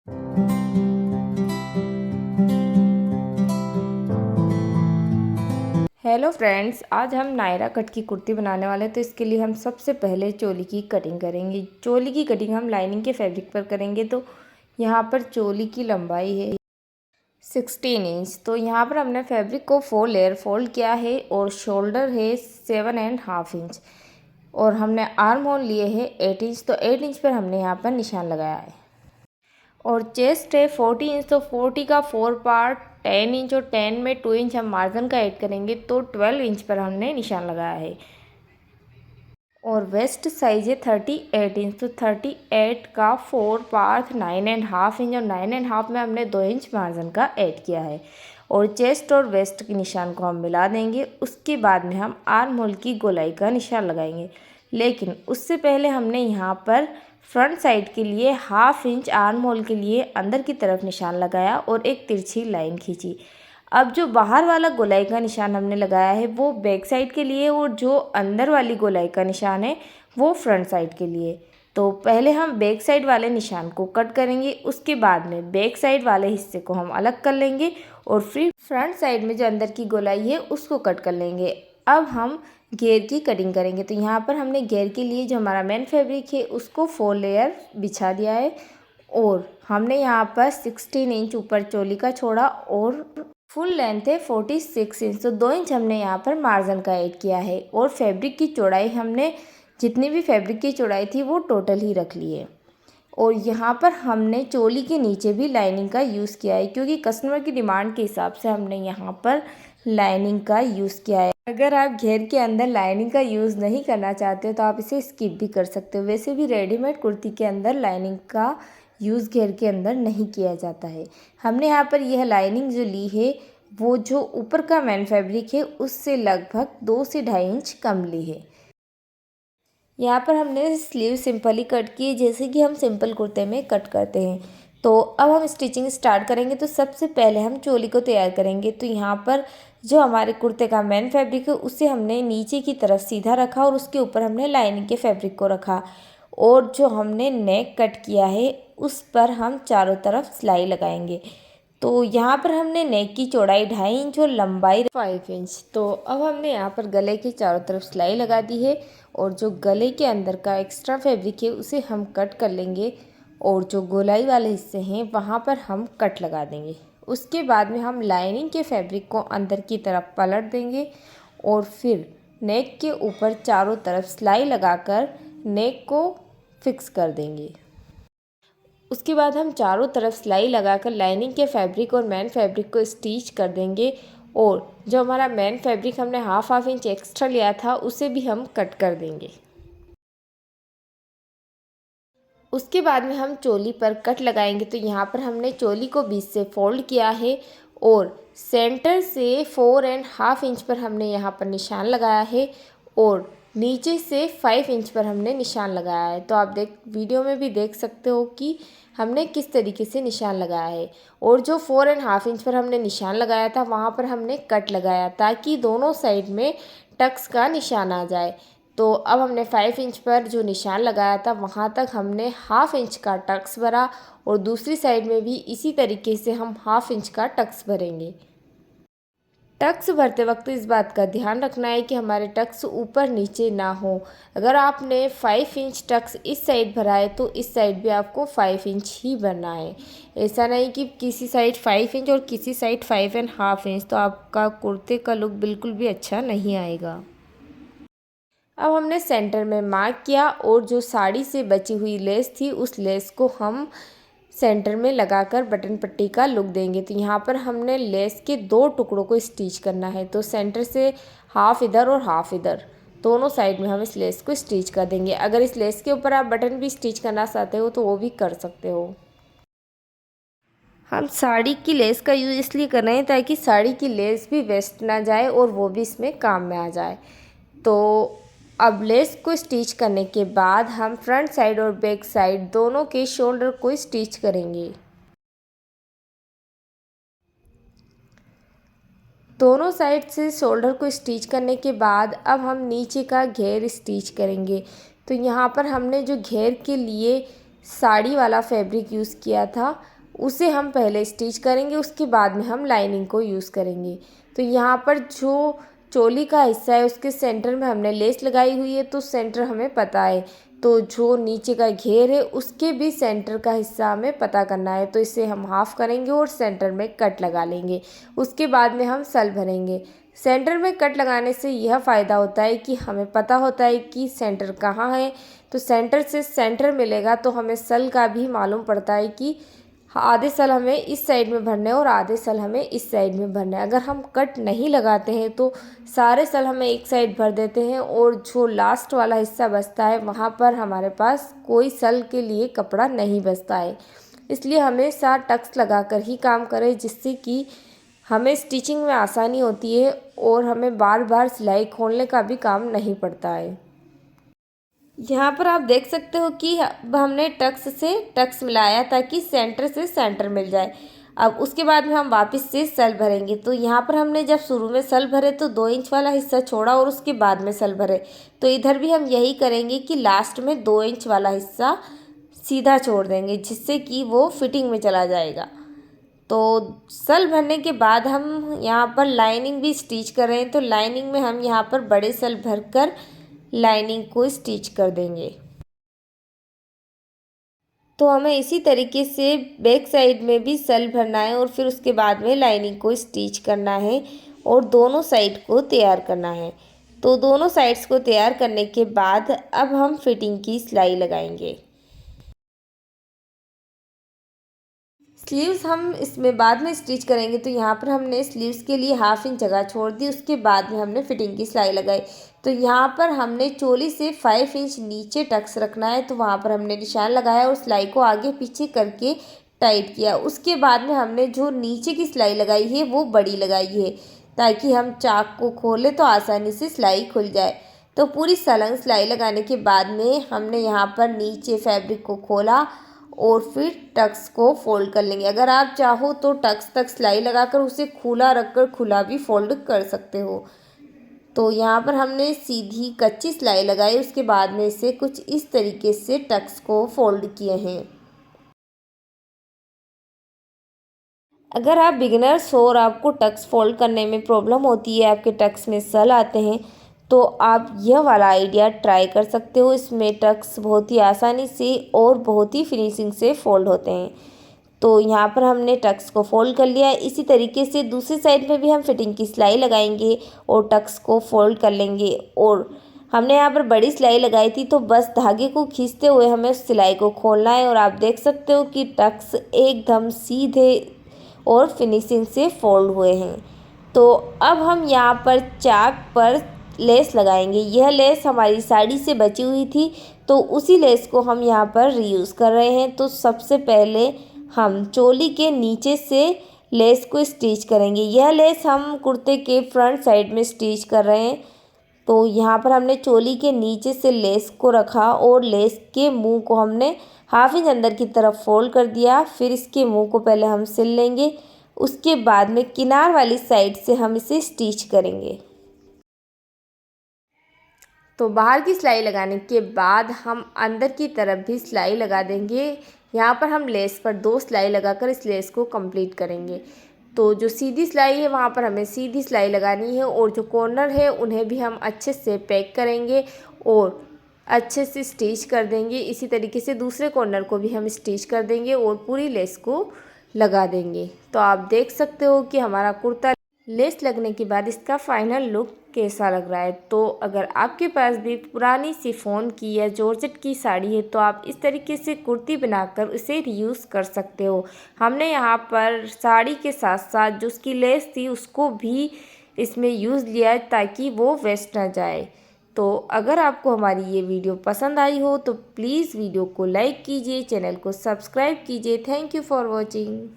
Hello friends, आज हम Naira cut की कुर्ती बनाने वाले हैं। तो इसके लिए हम सबसे पहले चोली की कटिंग करेंगे। चोली की कटिंग हम लाइनिंग के फैब्रिक पर करेंगे। तो यहाँ पर चोली की लंबाई है 16 इंच। तो यहाँ पर हमने फैब्रिक को 4 लेयर फोल्ड किया है और शोल्डर है 7.5 इंच और हमने आर्म होल लिए है 8 इंच। तो 8 इंच पर हमने यहाँ पर निशान लगाया है। और चेस्ट है 40 इंच। तो 40 का 4 पार्ट 10 इंच और 10 में 2 इंच हम मार्जिन का ऐड करेंगे। तो 12 इंच पर हमने निशान लगाया है। और वेस्ट साइज है 38 इंच। तो 38 का 4 पार्ट 9.5 इंच और 9.5 में हमने 2 इंच मार्जिन का ऐड किया है। और चेस्ट और वेस्ट के निशान को हम मिला देंगे। उसके बाद में हम आर्म होल की गोलाई का निशान लगाएंगे। लेकिन उससे पहले हमने यहाँ पर फ्रंट साइड के लिए 1/2 इंच आर्म होल के लिए अंदर की तरफ निशान लगाया और एक तिरछी लाइन खींची। अब जो बाहर वाला गोलाई का निशान हमने लगाया है वो बैक साइड के लिए और जो अंदर वाली गोलाई का निशान है वो फ्रंट साइड के लिए। तो पहले हम बैक साइड वाले निशान को कट करेंगे। उसके बाद में बैक साइड वाले हिस्से को हम अलग कर लेंगे और फिर फ्रंट साइड में जो अंदर की गोलाई है उसको कट कर लेंगे। अब हम घेर की कटिंग करेंगे। तो यहाँ पर हमने घेर के लिए जो हमारा मेन फैब्रिक है उसको 4 लेयर बिछा दिया है और हमने यहाँ पर 16 इंच ऊपर चोली का छोड़ा और फुल लेंथ है 46 इंच। तो 2 इंच हमने यहाँ पर मार्जिन का ऐड किया है। और फैब्रिक की चौड़ाई हमने जितनी भी फैब्रिक की चौड़ाई थी वो टोटल ही रख ली है। और यहाँ पर हमने चोली के नीचे भी लाइनिंग का यूज़ किया है क्योंकि कस्टमर की डिमांड के हिसाब से हमने यहाँ पर लाइनिंग का यूज़ किया है। अगर आप घेर के अंदर लाइनिंग का यूज़ नहीं करना चाहते तो आप इसे स्किप भी कर सकते हो। वैसे भी रेडीमेड कुर्ती के अंदर लाइनिंग का यूज़ घेर के अंदर नहीं किया जाता है। हमने यहाँ पर यह लाइनिंग जो ली है वो जो ऊपर का मेन फैब्रिक है उससे लगभग 2 से 2.5 इंच कम ली है। यहाँ पर हमने स्लीव सिंपली कट की जैसे कि हम सिंपल कुर्ते में कट करते हैं। तो अब हम स्टिचिंग स्टार्ट करेंगे। तो सबसे पहले हम चोली को तैयार करेंगे। तो यहाँ पर जो हमारे कुर्ते का मेन फैब्रिक है उसे हमने नीचे की तरफ सीधा रखा और उसके ऊपर हमने लाइनिंग के फैब्रिक को रखा और जो हमने नेक कट किया है उस पर हम चारों तरफ सिलाई लगाएंगे। तो यहाँ पर हमने नेक की चौड़ाई 2.5 इंच और लंबाई 5 इंच। तो अब हमने यहाँ पर गले की चारों तरफ सिलाई लगा दी है और जो गले के अंदर का एक्स्ट्रा फैब्रिक है उसे हम कट कर लेंगे और जो गोलाई वाले हिस्से हैं वहाँ पर हम कट लगा देंगे। उसके बाद में हम लाइनिंग के फैब्रिक को अंदर की तरफ पलट देंगे और फिर नेक के ऊपर चारों तरफ सिलाई लगाकर नेक को फिक्स कर देंगे। उसके बाद हम चारों तरफ सिलाई लगाकर लाइनिंग के फैब्रिक और मेन फैब्रिक को स्टिच कर देंगे और जो हमारा मेन फैब्रिक हमने 1/2 इंच एक्स्ट्रा लिया था उसे भी हम कट कर देंगे। उसके बाद में हम चोली पर कट लगाएंगे। तो यहाँ पर हमने चोली को बीच से फोल्ड किया है और सेंटर से 4.5 इंच पर हमने यहाँ पर निशान लगाया है और नीचे से 5 इंच पर हमने निशान लगाया है। तो आप वीडियो में भी देख सकते हो कि हमने किस तरीके से निशान लगाया है। और जो 4.5 इंच पर हमने निशान लगाया था वहाँ पर हमने कट लगाया ताकि दोनों साइड में टक्स का निशान आ जाए। तो अब हमने 5 इंच पर जो निशान लगाया था वहाँ तक हमने 1/2 इंच का टक्स भरा और दूसरी साइड में भी इसी तरीके से हम 1/2 इंच का टक्स भरेंगे। टक्स भरते वक्त इस बात का ध्यान रखना है कि हमारे टक्स ऊपर नीचे ना हो। अगर आपने 5 इंच टक्स इस साइड भरा है तो इस साइड भी आपको 5 इंच ही भरना है। ऐसा नहीं कि किसी साइड 5 इंच और किसी साइड 5.5 इंच, तो आपका कुर्ते का लुक बिल्कुल भी अच्छा नहीं आएगा। अब हमने सेंटर में मार्क किया और जो साड़ी से बची हुई लेस थी उस लेस को हम सेंटर में लगाकर बटन पट्टी का लुक देंगे। तो यहाँ पर हमने लेस के 2 टुकड़ों को स्टिच करना है। तो सेंटर से हाफ इधर और हाफ इधर दोनों साइड में हम इस लेस को स्टिच कर देंगे। अगर इस लेस के ऊपर आप बटन भी स्टिच करना चाहते हो तो वो भी कर सकते हो। हम साड़ी की लेस का यूज़ इसलिए कर रहे हैं ताकि साड़ी की लेस भी वेस्ट ना जाए और वो भी इसमें काम में आ जाए। तो अब लेस को स्टिच करने के बाद हम फ्रंट साइड और बैक साइड दोनों के शोल्डर को स्टिच करेंगे। दोनों साइड से शोल्डर को स्टिच करने के बाद अब हम नीचे का घेर स्टिच करेंगे। तो यहाँ पर हमने जो घेर के लिए साड़ी वाला फैब्रिक यूज़ किया था उसे हम पहले स्टिच करेंगे, उसके बाद में हम लाइनिंग को यूज़ करेंगे। तो यहाँ पर जो चोली का हिस्सा है उसके सेंटर में हमने लेस लगाई हुई है, तो सेंटर हमें पता है। तो जो नीचे का घेर है उसके भी सेंटर का हिस्सा हमें पता करना है, तो इसे हम हाफ करेंगे और सेंटर में कट लगा लेंगे। उसके बाद में हम सल भरेंगे। सेंटर में कट लगाने से यह फ़ायदा होता है कि हमें पता होता है कि सेंटर कहाँ है। तो सेंटर से सेंटर मिलेगा तो हमें सल का भी मालूम पड़ता है कि आधे सल हमें इस साइड में भरने हैं और आधे सल हमें इस साइड में भरना है। अगर हम कट नहीं लगाते हैं तो सारे सल हमें एक साइड भर देते हैं और जो लास्ट वाला हिस्सा बचता है वहाँ पर हमारे पास कोई सल के लिए कपड़ा नहीं बचता है। इसलिए हमेशा टक्स लगाकर ही काम करें, जिससे कि हमें स्टिचिंग में आसानी होती है और हमें बार बार सिलाई खोलने का भी काम नहीं पड़ता है। यहाँ पर आप देख सकते हो कि अब हमने टक्स से टक्स मिलाया ताकि सेंटर से सेंटर मिल जाए। अब उसके बाद में हम वापस से सल भरेंगे। तो यहाँ पर हमने जब शुरू में सल भरे तो 2 इंच वाला हिस्सा छोड़ा और उसके बाद में सल भरे। तो इधर भी हम यही करेंगे कि लास्ट में 2 इंच वाला हिस्सा सीधा छोड़ देंगे, जिससे कि वो फिटिंग में चला जाएगा। तो सल भरने के बाद हम यहाँ पर लाइनिंग भी स्टिच कर रहे हैं, तो लाइनिंग में हम यहाँ पर बड़े सल भरकर लाइनिंग को स्टिच कर देंगे। तो हमें इसी तरीके से बैक साइड में भी सल भरना है और फिर उसके बाद में लाइनिंग को स्टिच करना है और दोनों साइड को तैयार करना है। तो दोनों साइड्स को तैयार करने के बाद अब हम फिटिंग की सिलाई लगाएंगे। स्लीव्स हम इसमें बाद में स्टिच करेंगे, तो यहाँ पर हमने स्लीव्स के लिए 1/2 इंच जगह छोड़ दी। उसके बाद में हमने फिटिंग की सिलाई लगाई। तो यहाँ पर हमने चोली से 5 इंच नीचे टक्स रखना है, तो वहाँ पर हमने निशान लगाया और सिलाई को आगे पीछे करके टाइट किया। उसके बाद में हमने जो नीचे की सिलाई लगाई है वो बड़ी लगाई है, ताकि हम चाक को खोलें तो आसानी से सिलाई खुल जाए। तो पूरी सलंग सिलाई लगाने के बाद में हमने यहाँ पर नीचे फैब्रिक को खोला और फिर टक्स को फोल्ड कर लेंगे। अगर आप चाहो तो टक्स तक सिलाई लगाकर उसे खुला रखकर खुला भी फोल्ड कर सकते हो। तो यहाँ पर हमने सीधी कच्ची सिलाई लगाई, उसके बाद में इसे कुछ इस तरीके से टक्स को फोल्ड किए हैं। अगर आप बिगिनर्स हो और आपको टक्स फोल्ड करने में प्रॉब्लम होती है, आपके टक्स में सल आते हैं, तो आप यह वाला आइडिया ट्राई कर सकते हो। इसमें टक्स बहुत ही आसानी से और बहुत ही फिनिशिंग से फोल्ड होते हैं। तो यहाँ पर हमने टक्स को फोल्ड कर लिया है। इसी तरीके से दूसरी साइड में भी हम फिटिंग की सिलाई लगाएंगे और टक्स को फोल्ड कर लेंगे। और हमने यहाँ पर बड़ी सिलाई लगाई थी, तो बस धागे को खींचते हुए हमें उस सिलाई को खोलना है और आप देख सकते हो कि टक्स एकदम सीधे और फिनिशिंग से फोल्ड हुए हैं। तो अब हम यहाँ पर चाक पर लेस लगाएंगे। यह लेस हमारी साड़ी से बची हुई थी, तो उसी लेस को हम यहाँ पर रीयूज़ कर रहे हैं। तो सबसे पहले हम चोली के नीचे से लेस को स्टिच करेंगे। यह लेस हम कुर्ते के फ्रंट साइड में स्टिच कर रहे हैं। तो यहाँ पर हमने चोली के नीचे से लेस को रखा और लेस के मुंह को हमने 1/2 इंच अंदर की तरफ फोल्ड कर दिया। फिर इसके मुंह को पहले हम सिल लेंगे, उसके बाद में किनार वाली साइड से हम इसे स्टिच करेंगे। तो बाहर की सिलाई लगाने के बाद हम अंदर की तरफ भी सिलाई लगा देंगे। यहाँ पर हम लेस पर 2 सिलाई लगाकर इस लेस को कंप्लीट करेंगे। तो जो सीधी सिलाई है वहाँ पर हमें सीधी सिलाई लगानी है और जो कॉर्नर है उन्हें भी हम अच्छे से पैक करेंगे और अच्छे से स्टिच कर देंगे। इसी तरीके से दूसरे कॉर्नर को भी हम स्टिच कर देंगे और पूरी लेस को लगा देंगे। तो आप देख सकते हो कि हमारा कुर्ता लेस लगने के बाद इसका फाइनल लुक कैसा लग रहा है। तो अगर आपके पास भी पुरानी शिफॉन की या जॉर्जेट की साड़ी है तो आप इस तरीके से कुर्ती बनाकर उसे रीयूज़ कर सकते हो। हमने यहाँ पर साड़ी के साथ साथ जो उसकी लेस थी उसको भी इसमें यूज़ लिया है ताकि वो वेस्ट ना जाए। तो अगर आपको हमारी ये वीडियो पसंद आई हो तो प्लीज़ वीडियो को लाइक कीजिए, चैनल को सब्सक्राइब कीजिए। Thank you for watching.